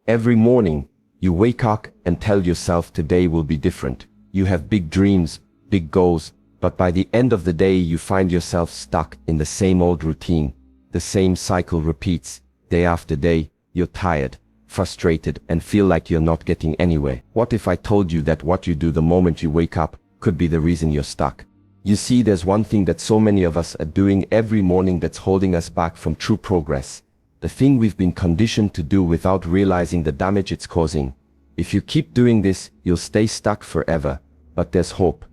Every morning, you wake up and tell yourself today will be different. You have big dreams, big goals, but by the end of the day you find yourself stuck in the same old routine. The same cycle repeats, day after day. You're tired, frustrated, and feel like you're not getting anywhere. What if I told you that what you do the moment you wake up could be the reason you're stuck? You see, there's one thing that so many of us are doing every morning that's holding us back from true progress. The thing we've been conditioned to do without realizing the damage it's causing. If you keep doing this, you'll stay stuck forever. But there's hope.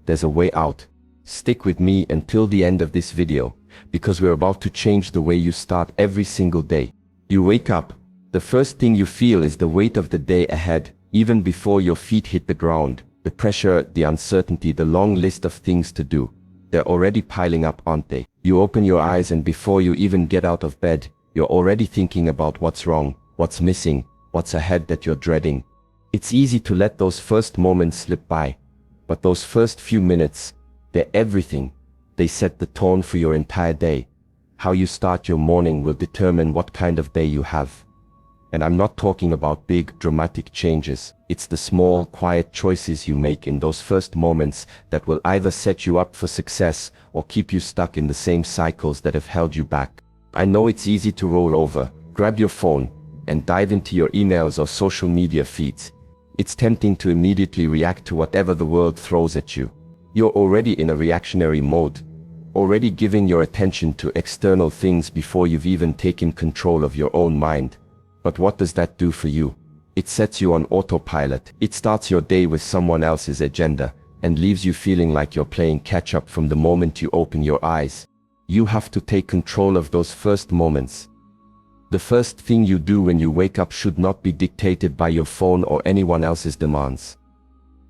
There's a way out. Stick with me until the end of this video, because we're about to change the way you start every single day. You wake up. The first thing you feel is the weight of the day ahead, even before your feet hit the ground. The pressure, the uncertainty, the long list of things to do. They're already piling up, aren't they? You open your eyes and before you even get out of bed, you're already thinking about what's wrong, what's missing, what's ahead that you're dreading. It's easy to let those first moments slip by. But those first few minutes, they're everything. They set the tone for your entire day. How you start your morning will determine what kind of day you have. And I'm not talking about big, dramatic changes. It's the small, quiet choices you make in those first moments that will either set you up for success or keep you stuck in the same cycles that have held you back. I know it's easy to roll over, grab your phone, and dive into your emails or social media feeds. It's tempting to immediately react to whatever the world throws at you. You're already in a reactionary mode, already giving your attention to external things before you've even taken control of your own mind. But what does that do for you? It sets you on autopilot. It starts your day with someone else's agenda and leaves you feeling like you're playing catch-up from the moment you open your eyes. You have to take control of those first moments. The first thing you do when you wake up should not be dictated by your phone or anyone else's demands.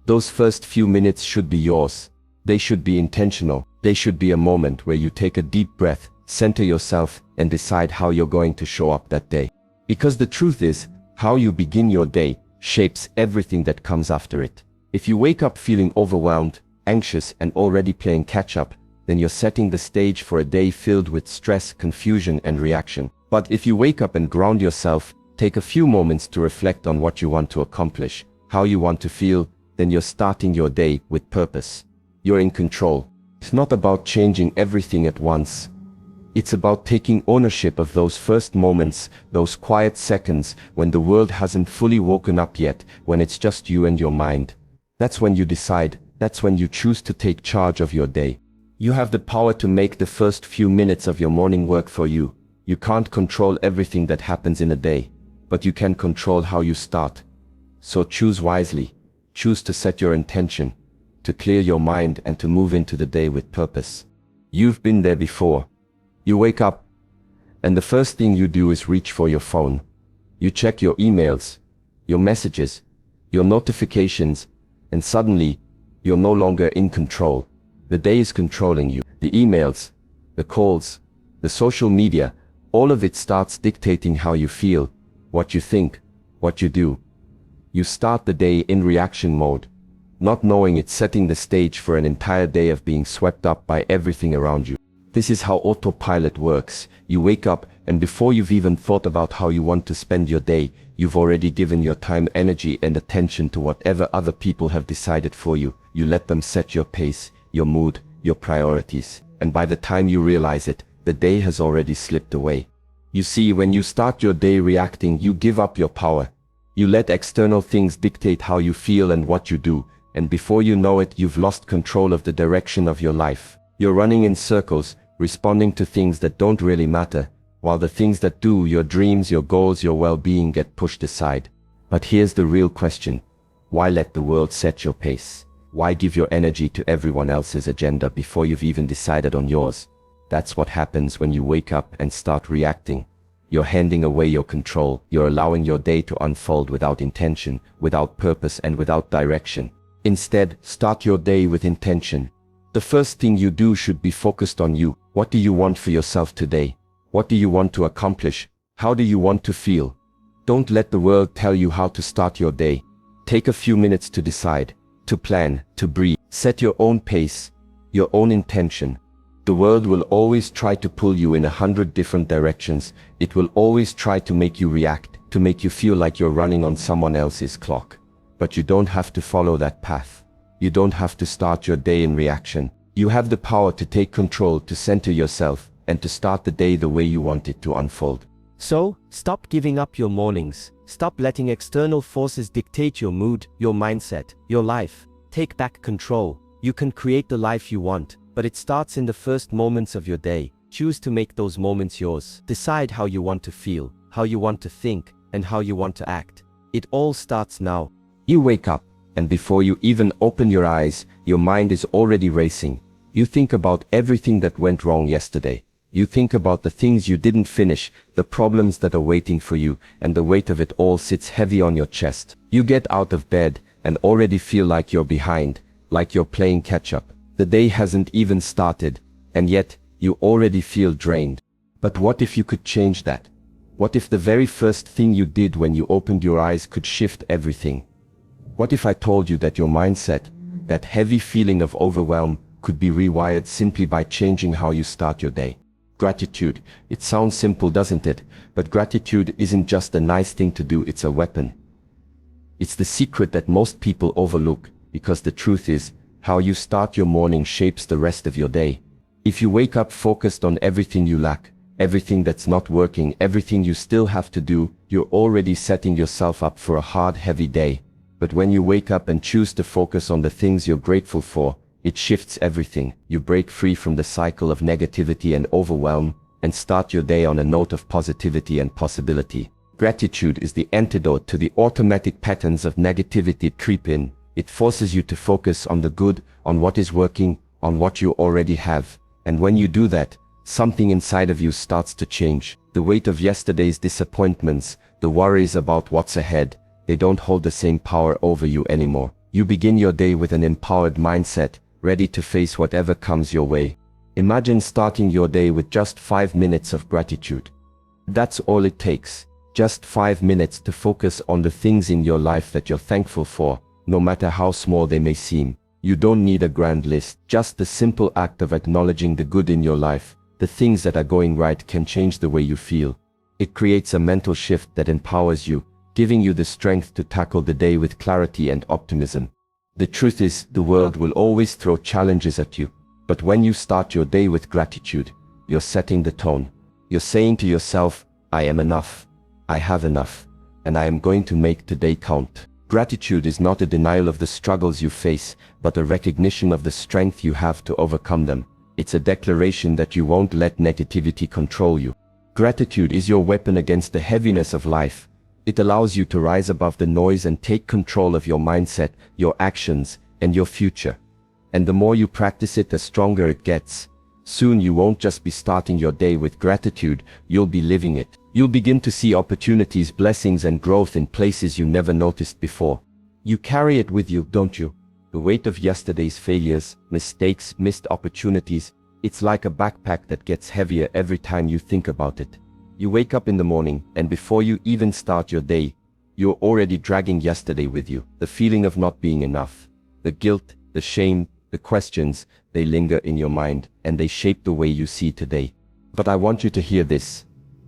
Those first few minutes should be yours. They should be intentional. They should be a moment where you take a deep breath, center yourself, and decide how you're going to show up that day. Because the truth is, how you begin your day shapes everything that comes after it. If you wake up feeling overwhelmed, anxious, and already playing catch-up, then you're setting the stage for a day filled with stress, confusion, and reaction. But if you wake up and ground yourself, take a few moments to reflect on what you want to accomplish, how you want to feel, then you're starting your day with purpose. You're in control. It's not about changing everything at once. It's about taking ownership of those first moments, those quiet seconds when the world hasn't fully woken up yet, when it's just you and your mind. That's when you decide, that's when you choose to take charge of your day. You have the power to make the first few minutes of your morning work for you. You can't control everything that happens in a day, but you can control how you start. So choose wisely. Choose to set your intention, to clear your mind, and to move into the day with purpose. You've been there before. You wake up, and the first thing you do is reach for your phone. You check your emails, your messages, your notifications, and suddenly, you're no longer in control. The day is controlling you. The emails, the calls, the social media, all of it starts dictating how you feel, what you think, what you do. You start the day in reaction mode, not knowing it's setting the stage for an entire day of being swept up by everything around you. This is how autopilot works. You wake up, and before you've even thought about how you want to spend your day, you've already given your time, energy, and attention to whatever other people have decided for you. You let them set your pace, your mood, your priorities. And by the time you realize it, the day has already slipped away. You see, when you start your day reacting, you give up your power. You let external things dictate how you feel and what you do, and before you know it, you've lost control of the direction of your life. You're running in circles, responding to things that don't really matter, while the things that do, your dreams, your goals, your well-being, get pushed aside. But here's the real question. Why let the world set your pace? Why give your energy to everyone else's agenda before you've even decided on yours? That's what happens when you wake up and start reacting. You're handing away your control. You're allowing your day to unfold without intention, without purpose, and without direction. Instead, start your day with intention. The first thing you do should be focused on you. What do you want for yourself today? What do you want to accomplish? How do you want to feel? Don't let the world tell you how to start your day. Take a few minutes to decide, to plan, to breathe. Set your own pace, your own intention. The world will always try to pull you in 100 different directions. It will always try to make you react, to make you feel like you're running on someone else's clock. But you don't have to follow that path. You don't have to start your day in reaction. You have the power to take control, to center yourself, and to start the day the way you want it to unfold. So, stop giving up your mornings. Stop letting external forces dictate your mood, your mindset, your life. Take back control. You can create the life you want, but it starts in the first moments of your day. Choose to make those moments yours. Decide how you want to feel, how you want to think, and how you want to act. It all starts now. You wake up, and before you even open your eyes, your mind is already racing. You think about everything that went wrong yesterday. You think about the things you didn't finish, the problems that are waiting for you, and the weight of it all sits heavy on your chest. You get out of bed and already feel like you're behind, like you're playing catch-up. The day hasn't even started, and yet you already feel drained. But what if you could change that? What if the very first thing you did when you opened your eyes could shift everything? What if I told you that your mindset, that heavy feeling of overwhelm, could be rewired simply by changing how you start your day? Gratitude. It sounds simple, doesn't it? But gratitude isn't just a nice thing to do, it's a weapon. It's the secret that most people overlook, because the truth is, how you start your morning shapes the rest of your day. If you wake up focused on everything you lack, everything that's not working, everything you still have to do, you're already setting yourself up for a hard, heavy day. But when you wake up and choose to focus on the things you're grateful for, it shifts everything. You break free from the cycle of negativity and overwhelm, and start your day on a note of positivity and possibility. Gratitude is the antidote to the automatic patterns of negativity that creep in. It forces you to focus on the good, on what is working, on what you already have. And when you do that, something inside of you starts to change. The weight of yesterday's disappointments, the worries about what's ahead, they don't hold the same power over you anymore. You begin your day with an empowered mindset, ready to face whatever comes your way. Imagine starting your day with just 5 minutes of gratitude. That's all it takes. Just 5 minutes to focus on the things in your life that you're thankful for, no matter how small they may seem. You don't need a grand list. Just the simple act of acknowledging the good in your life, the things that are going right, can change the way you feel. It creates a mental shift that empowers you, giving you the strength to tackle the day with clarity and optimism. The truth is, the world will always throw challenges at you. But when you start your day with gratitude, you're setting the tone. You're saying to yourself, I am enough. I have enough. And I am going to make today count. Gratitude is not a denial of the struggles you face, but a recognition of the strength you have to overcome them. It's a declaration that you won't let negativity control you. Gratitude is your weapon against the heaviness of life. It allows you to rise above the noise and take control of your mindset, your actions, and your future. And the more you practice it, the stronger it gets. Soon you won't just be starting your day with gratitude, you'll be living it. You'll begin to see opportunities, blessings, and growth in places you never noticed before. You carry it with you, don't you? The weight of yesterday's failures, mistakes, missed opportunities. It's like a backpack that gets heavier every time you think about it. You wake up in the morning, and before you even start your day, you're already dragging yesterday with you. The feeling of not being enough, the guilt, the shame, the questions, they linger in your mind, and they shape the way you see today. But I want you to hear this.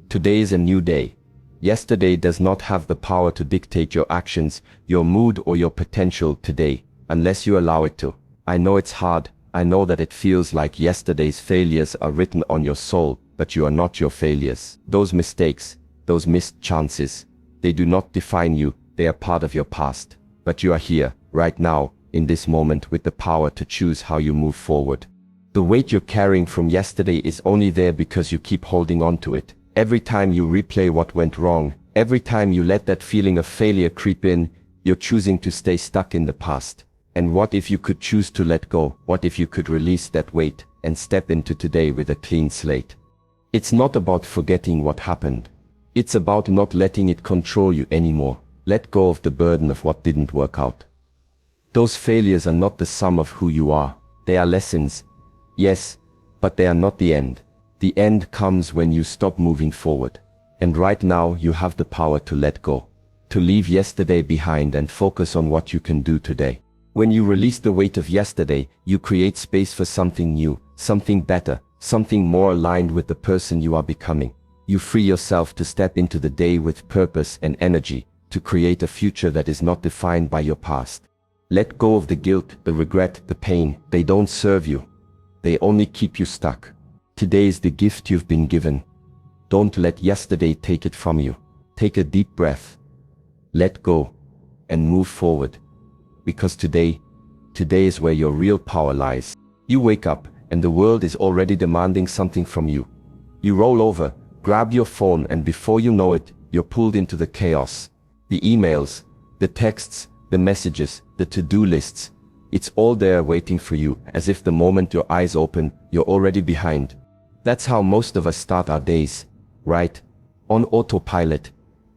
Today is a new day. Yesterday does not have the power to dictate your actions, your mood, or your potential today, unless you allow it to. I know it's hard. I know that it feels like yesterday's failures are written on your soul, but you are not your failures. Those mistakes, those missed chances, they do not define you. They are part of your past. But you are here, right now, in this moment, with the power to choose how you move forward. The weight you're carrying from yesterday is only there because you keep holding on to it. Every time you replay what went wrong, every time you let that feeling of failure creep in, you're choosing to stay stuck in the past. And what if you could choose to let go? What if you could release that weight and step into today with a clean slate? It's not about forgetting what happened. It's about not letting it control you anymore. Let go of the burden of what didn't work out. Those failures are not the sum of who you are. They are lessons, yes, but they are not the end. The end comes when you stop moving forward. And right now you have the power to let go, to leave yesterday behind and focus on what you can do today. When you release the weight of yesterday, you create space for something new, something better, something more aligned with the person you are becoming. You free yourself to step into the day with purpose and energy, to create a future that is not defined by your past. Let go of the guilt, the regret, the pain. They don't serve you. They only keep you stuck. Today is the gift you've been given. Don't let yesterday take it from you. Take a deep breath. Let go and move forward. Because today is where your real power lies. You wake up and the world is already demanding something from you. You roll over, grab your phone, and before you know it, you're pulled into the chaos. The emails, the texts, the messages, the to-do lists. It's all there waiting for you, as if the moment your eyes open, you're already behind. That's how most of us start our days, right? On autopilot,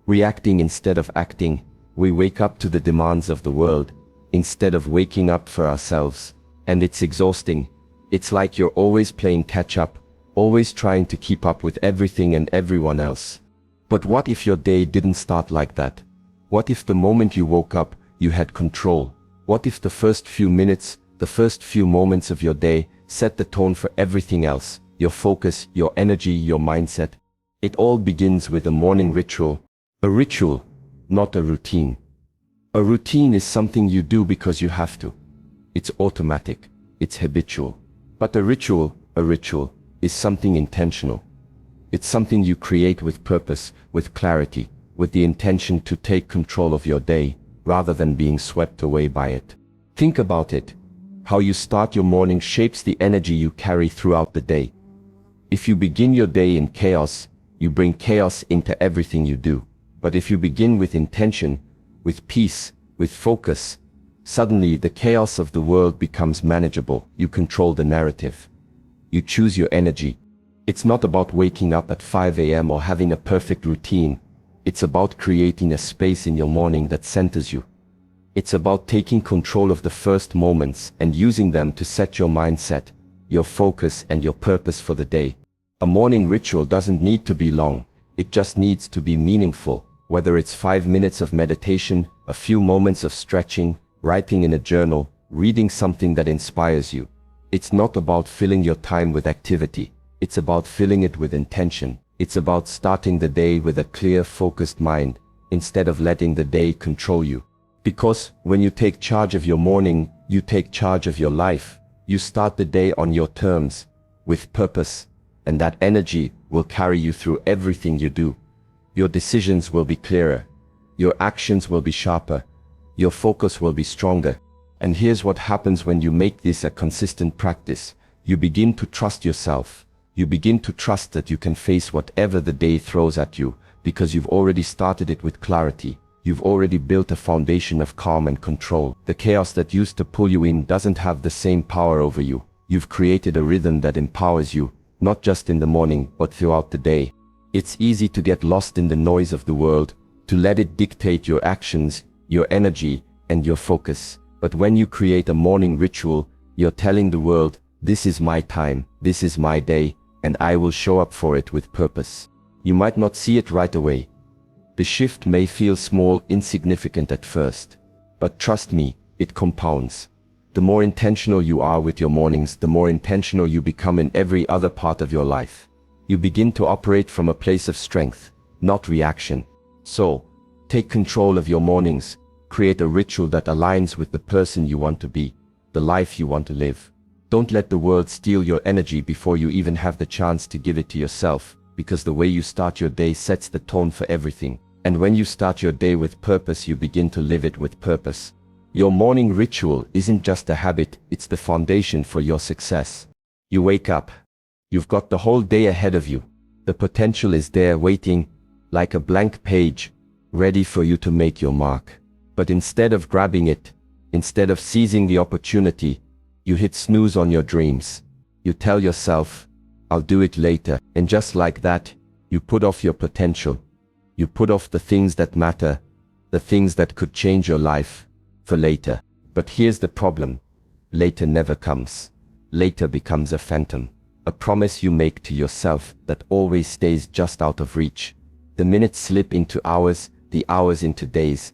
reacting instead of acting. We wake up to the demands of the world, instead of waking up for ourselves. And it's exhausting. It's like you're always playing catch-up, always trying to keep up with everything and everyone else. But what if your day didn't start like that? What if the moment you woke up, you had control? What if the first few minutes, the first few moments of your day set the tone for everything else? Your focus, your energy, your mindset. It all begins with a morning ritual. A ritual, not a routine. A routine is something you do because you have to. It's automatic. It's habitual. But a ritual is something intentional. It's something you create with purpose, with clarity, with the intention to take control of your day, rather than being swept away by it. Think about it. How you start your morning shapes the energy you carry throughout the day. If you begin your day in chaos, you bring chaos into everything you do. But if you begin with intention, with peace, with focus, suddenly the chaos of the world becomes manageable. You control the narrative. You choose your energy. It's not about waking up at 5 a.m. or having a perfect routine. It's about creating a space in your morning that centers you. It's about taking control of the first moments and using them to set your mindset, your focus, and your purpose for the day. A morning ritual doesn't need to be long. It just needs to be meaningful. Whether it's 5 minutes of meditation, a few moments of stretching, writing in a journal, reading something that inspires you. It's not about filling your time with activity. It's about filling it with intention. It's about starting the day with a clear, focused mind, instead of letting the day control you. Because when you take charge of your morning, you take charge of your life. You start the day on your terms, with purpose, and that energy will carry you through everything you do. Your decisions will be clearer. Your actions will be sharper. Your focus will be stronger. And here's what happens when you make this a consistent practice. You begin to trust yourself. You begin to trust that you can face whatever the day throws at you, because you've already started it with clarity. You've already built a foundation of calm and control. The chaos that used to pull you in doesn't have the same power over you. You've created a rhythm that empowers you, not just in the morning, but throughout the day. It's easy to get lost in the noise of the world, to let it dictate your actions, your energy, and your focus. But when you create a morning ritual, you're telling the world, this is my time, this is my day, and I will show up for it with purpose. You might not see it right away. The shift may feel small, insignificant at first. But trust me, it compounds. The more intentional you are with your mornings, the more intentional you become in every other part of your life. You begin to operate from a place of strength, not reaction. So, take control of your mornings. Create a ritual that aligns with the person you want to be, the life you want to live. Don't let the world steal your energy before you even have the chance to give it to yourself, because the way you start your day sets the tone for everything. And when you start your day with purpose, you begin to live it with purpose. Your morning ritual isn't just a habit, it's the foundation for your success. You wake up. You've got the whole day ahead of you. The potential is there waiting, like a blank page, ready for you to make your mark. But instead of grabbing it, instead of seizing the opportunity, you hit snooze on your dreams. You tell yourself, I'll do it later. And just like that, you put off your potential. You put off the things that matter, the things that could change your life, for later. But here's the problem. Later never comes. Later becomes a phantom. A promise you make to yourself that always stays just out of reach. The minutes slip into hours, the hours into days.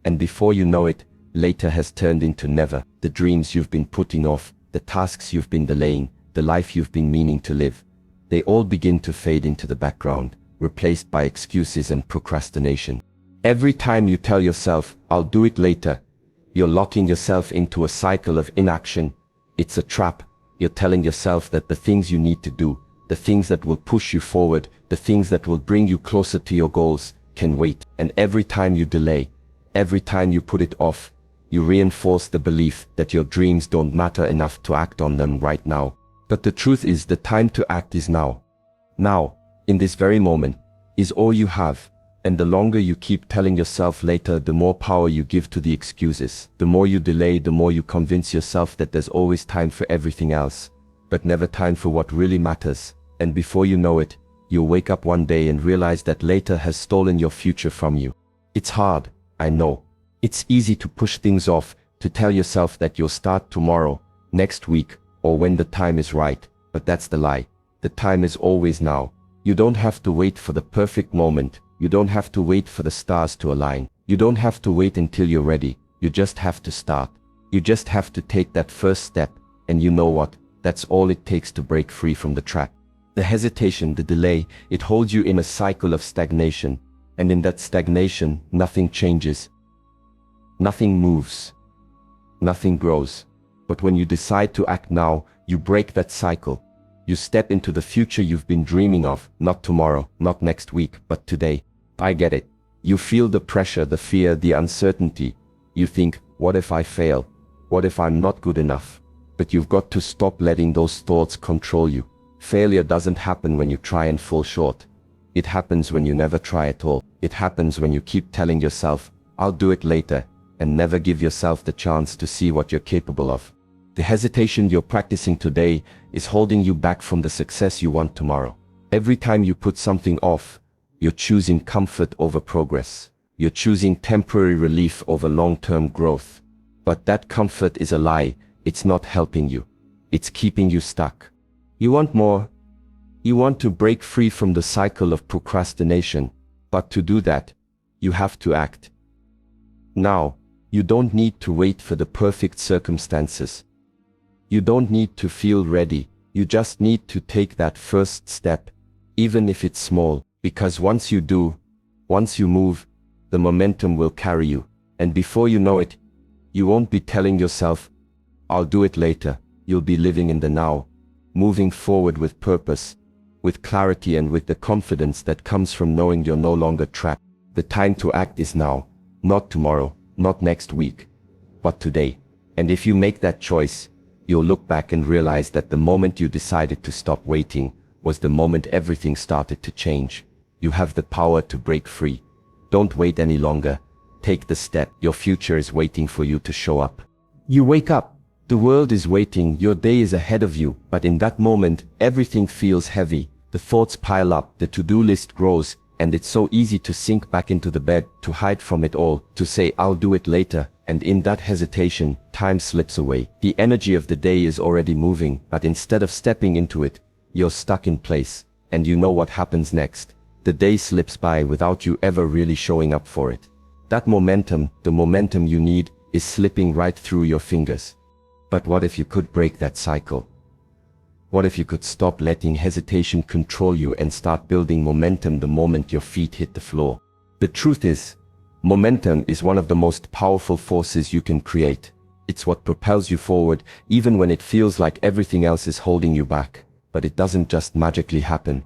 And before you know it, later has turned into never. The dreams you've been putting off, the tasks you've been delaying, the life you've been meaning to live, they all begin to fade into the background. replaced by excuses and procrastination. Every time you tell yourself, I'll do it later, you're locking yourself into a cycle of inaction. It's a trap. You're telling yourself that the things you need to do, the things that will push you forward, the things that will bring you closer to your goals, can wait. And every time you delay, every time you put it off, you reinforce the belief that your dreams don't matter enough to act on them right now. But the truth is, the time to act is now. Now, in this very moment, is all you have. And the longer you keep telling yourself later, the more power you give to the excuses. The more you delay, the more you convince yourself that there's always time for everything else, but never time for what really matters. And before you know it, you'll wake up one day and realize that later has stolen your future from you. It's hard, I know. It's easy to push things off, to tell yourself that you'll start tomorrow, next week, or when the time is right. But that's the lie. The time is always now. You don't have to wait for the perfect moment. You don't have to wait for the stars to align. You don't have to wait until you're ready. You just have to start. You just have to take that first step. And you know what? That's all it takes to break free from the trap. The hesitation, the delay, it holds you in a cycle of stagnation. And in that stagnation, nothing changes. Nothing moves. Nothing grows. But when you decide to act now, you break that cycle. You step into the future you've been dreaming of, not tomorrow, not next week, but today. I get it. You feel the pressure, the fear, the uncertainty. You think, what if I fail? What if I'm not good enough? But you've got to stop letting those thoughts control you. Failure doesn't happen when you try and fall short. It happens when you never try at all. It happens when you keep telling yourself, I'll do it later, and never give yourself the chance to see what you're capable of. The hesitation you're practicing today is holding you back from the success you want tomorrow. Every time you put something off, you're choosing comfort over progress. You're choosing temporary relief over long-term growth. But that comfort is a lie. It's not helping you. It's keeping you stuck. You want more. You want to break free from the cycle of procrastination. But to do that, you have to act. Now, you don't need to wait for the perfect circumstances. You don't need to feel ready. You just need to take that first step, even if it's small, because once you do, once you move, the momentum will carry you. And before you know it, you won't be telling yourself, I'll do it later. You'll be living in the now, moving forward with purpose, with clarity, and with the confidence that comes from knowing you're no longer trapped. The time to act is now, not tomorrow, not next week, but today. And if you make that choice, you'll look back and realize that the moment you decided to stop waiting was the moment everything started to change. You have the power to break free. Don't wait any longer. Take the step. Your future is waiting for you to show up. You wake up. The world is waiting. Your day is ahead of you. But in that moment, everything feels heavy. The thoughts pile up. The to-do list grows. And it's so easy to sink back into the bed, to hide from it all, to say, I'll do it later. And in that hesitation, time slips away. The energy of the day is already moving, but instead of stepping into it, you're stuck in place. And you know what happens next. The day slips by without you ever really showing up for it. That momentum, the momentum you need, is slipping right through your fingers. But what if you could break that cycle? What if you could stop letting hesitation control you and start building momentum the moment your feet hit the floor? The truth is, momentum is one of the most powerful forces you can create. It's what propels you forward, even when it feels like everything else is holding you back. But it doesn't just magically happen.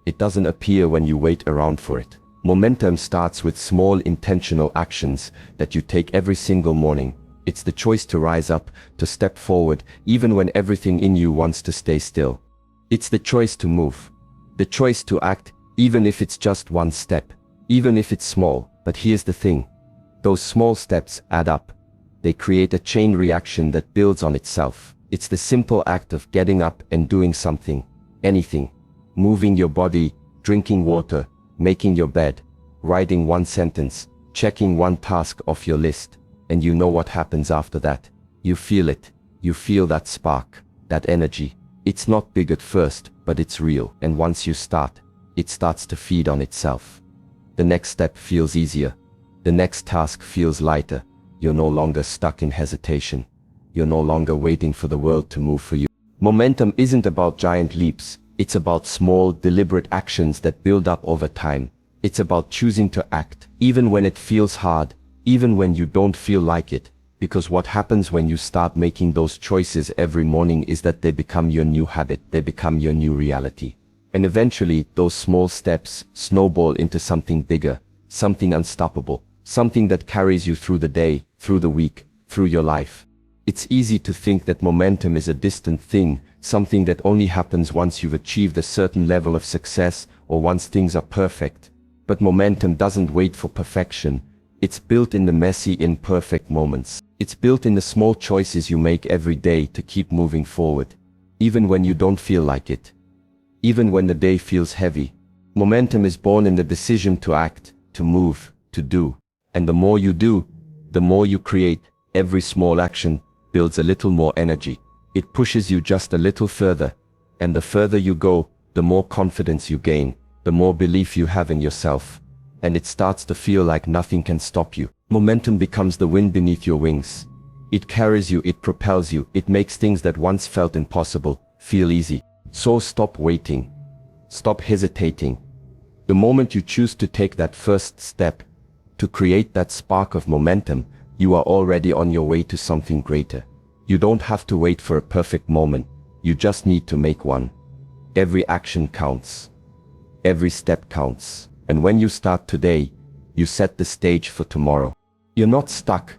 It doesn't appear when you wait around for it. Momentum starts with small intentional actions that you take every single morning. It's the choice to rise up, to step forward, even when everything in you wants to stay still. It's the choice to move. The choice to act, even if it's just one step. Even if it's small. But here's the thing. Those small steps add up. They create a chain reaction that builds on itself. It's the simple act of getting up and doing something. Anything. Moving your body, drinking water, making your bed, writing one sentence, checking one task off your list. And you know what happens after that. You feel it. You feel that spark, that energy. It's not big at first, but it's real. And once you start, it starts to feed on itself. The next step feels easier. The next task feels lighter. You're no longer stuck in hesitation. You're no longer waiting for the world to move for you. Momentum isn't about giant leaps. It's about small, deliberate actions that build up over time. It's about choosing to act, even when it feels hard, even when you don't feel like it. Because what happens when you start making those choices every morning is that they become your new habit, they become your new reality. And eventually, those small steps snowball into something bigger, something unstoppable, something that carries you through the day, through the week, through your life. It's easy to think that momentum is a distant thing, something that only happens once you've achieved a certain level of success or once things are perfect. But momentum doesn't wait for perfection. It's built in the messy, imperfect moments. It's built in the small choices you make every day to keep moving forward, even when you don't feel like it, even when the day feels heavy. Momentum is born in the decision to act, to move, to do. And the more you do, the more you create. Every small action builds a little more energy. It pushes you just a little further. And the further you go, the more confidence you gain, the more belief you have in yourself. And it starts to feel like nothing can stop you. Momentum becomes the wind beneath your wings. It carries you, it propels you, it makes things that once felt impossible feel easy. So stop waiting. Stop hesitating. The moment you choose to take that first step, to create that spark of momentum, you are already on your way to something greater. You don't have to wait for a perfect moment. You just need to make one. Every action counts. Every step counts. And when you start today, you set the stage for tomorrow. You're not stuck.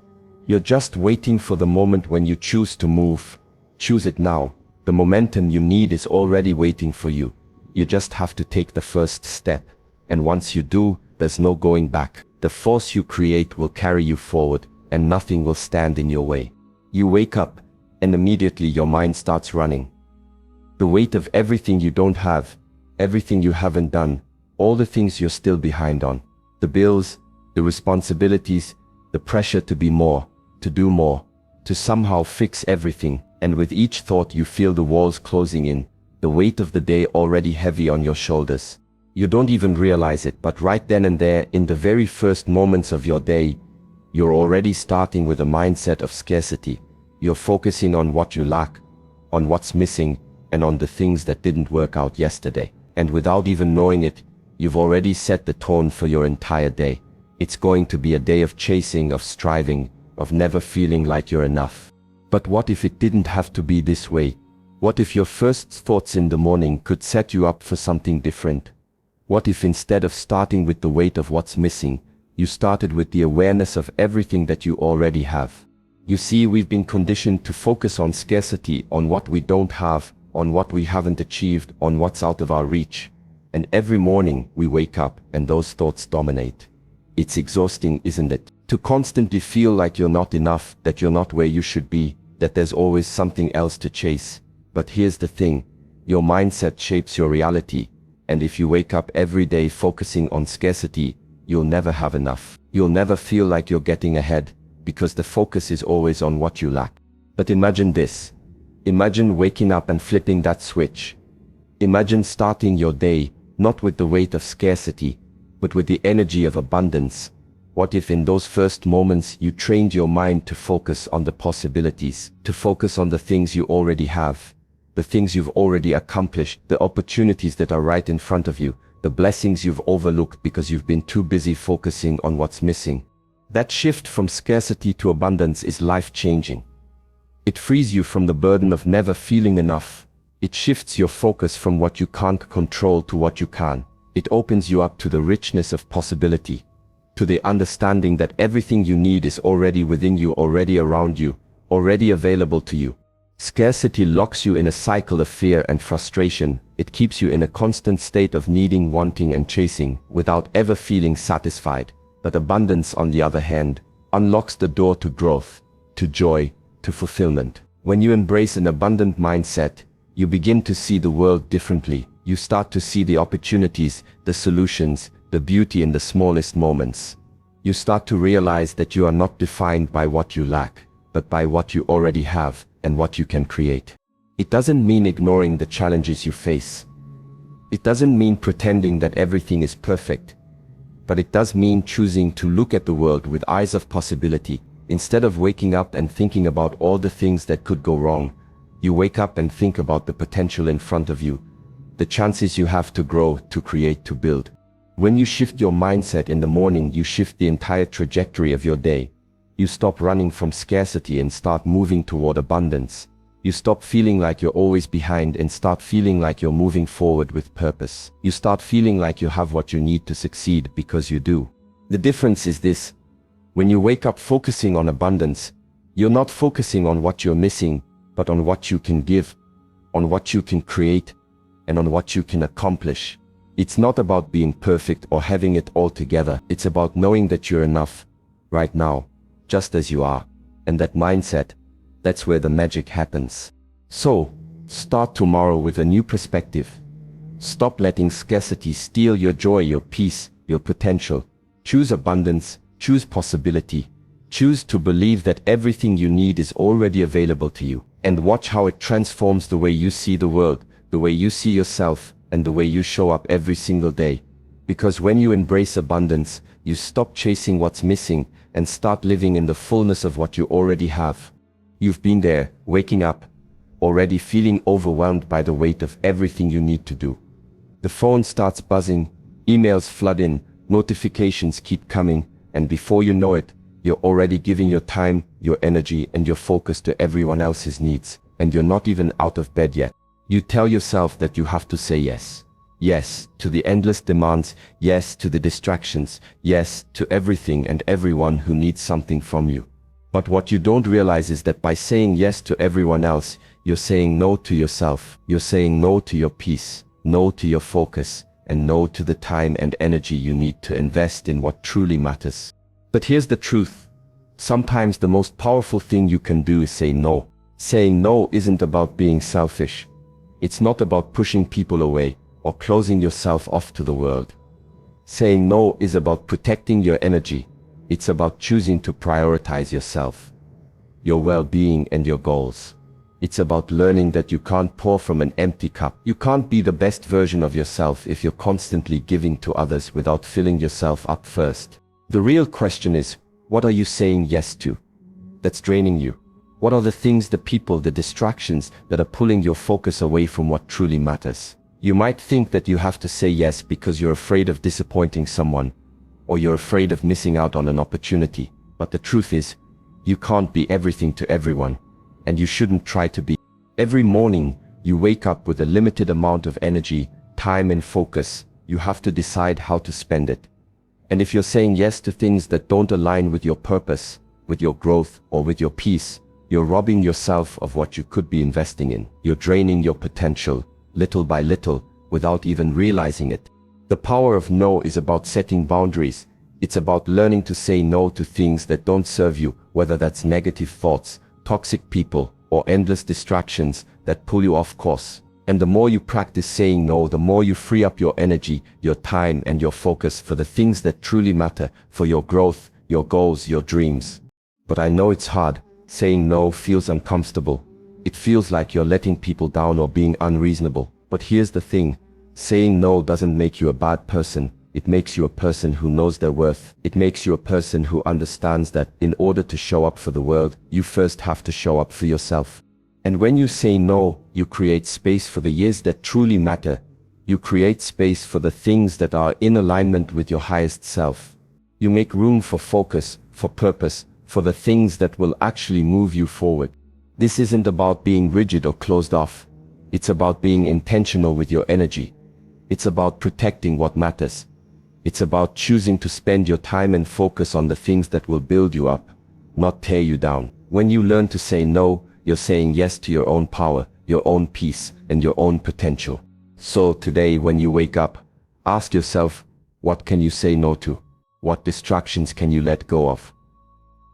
You're just waiting for the moment when you choose to move. Choose it now. The momentum you need is already waiting for you. You just have to take the first step. And once you do, there's no going back. The force you create will carry you forward, and nothing will stand in your way. You wake up, and immediately your mind starts running. The weight of everything you don't have, everything you haven't done, all the things you're still behind on. The bills, the responsibilities, the pressure to be more, to do more, to somehow fix everything. And with each thought you feel the walls closing in, the weight of the day already heavy on your shoulders. You don't even realize it, but right then and there, in the very first moments of your day, you're already starting with a mindset of scarcity. You're focusing on what you lack, on what's missing, and on the things that didn't work out yesterday. And without even knowing it, you've already set the tone for your entire day. It's going to be a day of chasing, of striving, of never feeling like you're enough. But what if it didn't have to be this way? What if your first thoughts in the morning could set you up for something different? What if instead of starting with the weight of what's missing, you started with the awareness of everything that you already have? You see, we've been conditioned to focus on scarcity, on what we don't have, on what we haven't achieved, on what's out of our reach. And every morning we wake up and those thoughts dominate. It's exhausting, isn't it? To constantly feel like you're not enough, that you're not where you should be, that there's always something else to chase. But here's the thing, your mindset shapes your reality. And if you wake up every day focusing on scarcity, you'll never have enough. You'll never feel like you're getting ahead, because the focus is always on what you lack. But imagine this. Imagine waking up and flipping that switch. Imagine starting your day, not with the weight of scarcity, but with the energy of abundance. What if in those first moments you trained your mind to focus on the possibilities, to focus on the things you already have, the things you've already accomplished, the opportunities that are right in front of you, the blessings you've overlooked because you've been too busy focusing on what's missing? That shift from scarcity to abundance is life-changing. It frees you from the burden of never feeling enough. It shifts your focus from what you can't control to what you can. It opens you up to the richness of possibility, to the understanding that everything you need is already within you, already around you, already available to you. Scarcity locks you in a cycle of fear and frustration. It keeps you in a constant state of needing, wanting, and chasing without ever feeling satisfied. But abundance, on the other hand, unlocks the door to growth, to joy, to fulfillment. When you embrace an abundant mindset, you begin to see the world differently. You start to see the opportunities, the solutions, the beauty in the smallest moments. You start to realize that you are not defined by what you lack, but by what you already have and what you can create. It doesn't mean ignoring the challenges you face. It doesn't mean pretending that everything is perfect. But it does mean choosing to look at the world with eyes of possibility. Instead of waking up and thinking about all the things that could go wrong, you wake up and think about the potential in front of you. the chances you have to grow, to create, to build. When you shift your mindset in the morning, you shift the entire trajectory of your day. You stop running from scarcity and start moving toward abundance. You stop feeling like you're always behind and start feeling like you're moving forward with purpose. You start feeling like you have what you need to succeed because you do. The difference is this: when you wake up focusing on abundance, you're not focusing on what you're missing, but on what you can give, on what you can create, and on what you can accomplish. It's not about being perfect or having it all together. It's about knowing that you're enough, right now, just as you are. And that mindset, that's where the magic happens. So, start tomorrow with a new perspective. Stop letting scarcity steal your joy, your peace, your potential. Choose abundance, choose possibility. Choose to believe that everything you need is already available to you. And watch how it transforms the way you see the world, the way you see yourself, and the way you show up every single day. Because when you embrace abundance, you stop chasing what's missing and start living in the fullness of what you already have. You've been there, waking up, already feeling overwhelmed by the weight of everything you need to do. The phone starts buzzing, emails flood in, notifications keep coming, and before you know it, you're already giving your time, your energy, and your focus to everyone else's needs, and you're not even out of bed yet. You tell yourself that you have to say yes. Yes to the endless demands, yes to the distractions, yes to everything and everyone who needs something from you. But what you don't realize is that by saying yes to everyone else, you're saying no to yourself. You're saying no to your peace, no to your focus, and no to the time and energy you need to invest in what truly matters. But here's the truth. Sometimes the most powerful thing you can do is say no. Saying no isn't about being selfish. It's not about pushing people away or closing yourself off to the world. Saying no is about protecting your energy. It's about choosing to prioritize yourself, your well-being and your goals. It's about learning that you can't pour from an empty cup. You can't be the best version of yourself if you're constantly giving to others without filling yourself up first. The real question is, what are you saying yes to? That's draining you. What are the things, the people, the distractions that are pulling your focus away from what truly matters? You might think that you have to say yes because you're afraid of disappointing someone, or you're afraid of missing out on an opportunity. But the truth is, you can't be everything to everyone, and you shouldn't try to be. Every morning, you wake up with a limited amount of energy, time and focus. You have to decide how to spend it. And if you're saying yes to things that don't align with your purpose, with your growth, or with your peace, you're robbing yourself of what you could be investing in. You're draining your potential, little by little, without even realizing it. The power of no is about setting boundaries. It's about learning to say no to things that don't serve you, whether that's negative thoughts, toxic people, or endless distractions that pull you off course. And the more you practice saying no, the more you free up your energy, your time, and your focus for the things that truly matter, for your growth, your goals, your dreams. But I know it's hard. Saying no feels uncomfortable. It feels like you're letting people down or being unreasonable. But here's the thing. Saying no doesn't make you a bad person. It makes you a person who knows their worth. It makes you a person who understands that in order to show up for the world, you first have to show up for yourself. And when you say no, you create space for the years that truly matter. You create space for the things that are in alignment with your highest self. You make room for focus, for purpose, for the things that will actually move you forward. This isn't about being rigid or closed off. It's about being intentional with your energy. It's about protecting what matters. It's about choosing to spend your time and focus on the things that will build you up, not tear you down. When you learn to say no, you're saying yes to your own power, your own peace, and your own potential. So today, when you wake up, ask yourself, what can you say no to? What distractions can you let go of?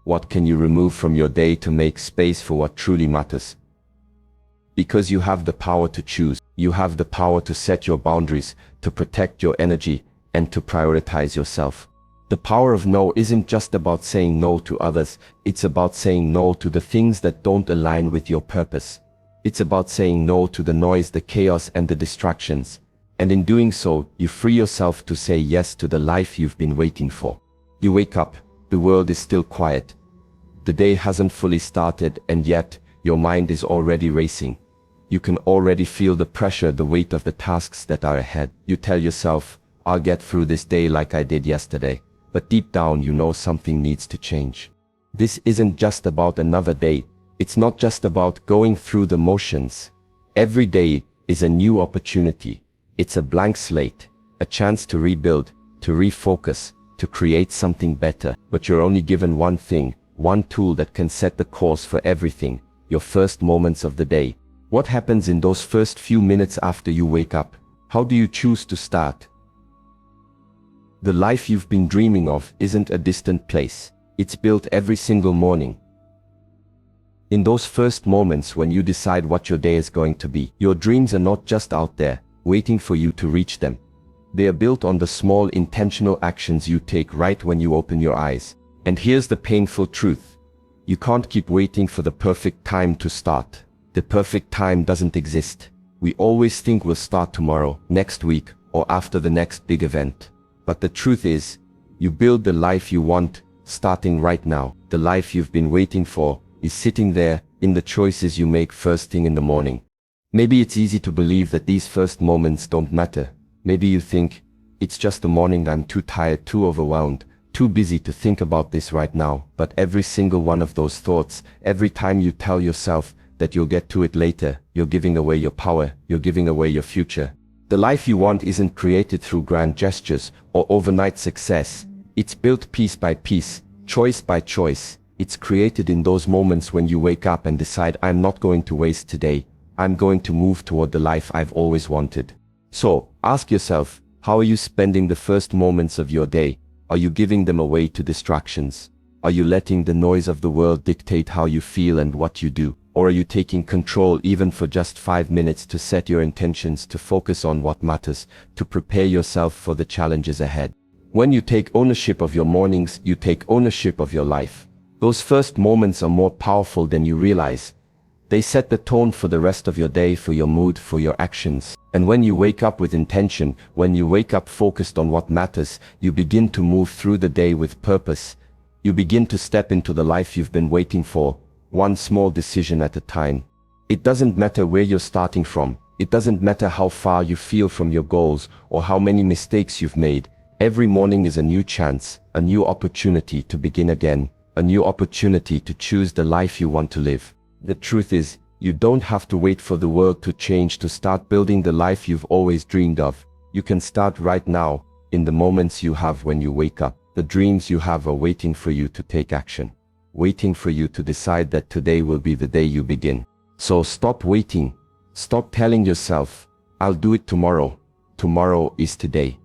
What can you remove from your day to make space for what truly matters? Because you have the power to choose. You have the power to set your boundaries, to protect your energy, and to prioritize yourself. The power of no isn't just about saying no to others. It's about saying no to the things that don't align with your purpose. It's about saying no to the noise, the chaos, and the distractions. And in doing so, you free yourself to say yes to the life you've been waiting for. You wake up, the world is still quiet. The day hasn't fully started, and yet, your mind is already racing. You can already feel the pressure, the weight of the tasks that are ahead. You tell yourself, I'll get through this day like I did yesterday. But deep down you know something needs to change. This isn't just about another day. It's not just about going through the motions. Every day is a new opportunity. It's a blank slate, a chance to rebuild, to refocus, to create something better. But you're only given one thing, one tool that can set the course for everything: your first moments of the day. What happens in those first few minutes after you wake up? How do you choose to start? The life you've been dreaming of isn't a distant place. It's built every single morning. In those first moments when you decide what your day is going to be, your dreams are not just out there, waiting for you to reach them. They are built on the small intentional actions you take right when you open your eyes. And here's the painful truth. You can't keep waiting for the perfect time to start. The perfect time doesn't exist. We always think we'll start tomorrow, next week, or after the next big event. But the truth is, you build the life you want, starting right now. The life you've been waiting for is sitting there in the choices you make first thing in the morning. Maybe it's easy to believe that these first moments don't matter. Maybe you think, it's just the morning, I'm too tired, too overwhelmed, too busy to think about this right now. But every single one of those thoughts, every time you tell yourself that you'll get to it later, you're giving away your power, you're giving away your future. The life you want isn't created through grand gestures or overnight success. It's built piece by piece, choice by choice. It's created in those moments when you wake up and decide, I'm not going to waste today. I'm going to move toward the life I've always wanted. So, ask yourself, how are you spending the first moments of your day? Are you giving them away to distractions? Are you letting the noise of the world dictate how you feel and what you do? Or are you taking control even for just 5 minutes to set your intentions, to focus on what matters, to prepare yourself for the challenges ahead? When you take ownership of your mornings, you take ownership of your life. Those first moments are more powerful than you realize. They set the tone for the rest of your day, for your mood, for your actions. And when you wake up with intention, when you wake up focused on what matters, you begin to move through the day with purpose. You begin to step into the life you've been waiting for, one small decision at a time. It doesn't matter where you're starting from. It doesn't matter how far you feel from your goals or how many mistakes you've made. Every morning is a new chance, a new opportunity to begin again, a new opportunity to choose the life you want to live. The truth is, you don't have to wait for the world to change to start building the life you've always dreamed of. You can start right now, in the moments you have when you wake up. The dreams you have are waiting for you to take action, waiting for you to decide that today will be the day you begin. So stop waiting. Stop telling yourself, I'll do it tomorrow. Tomorrow is today.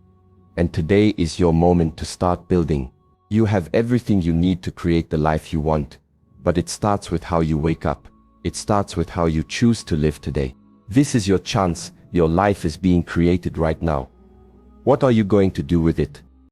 And today is your moment to start building. You have everything you need to create the life you want. But it starts with how you wake up. It starts with how you choose to live today. This is your chance. Your life is being created right now. What are you going to do with it?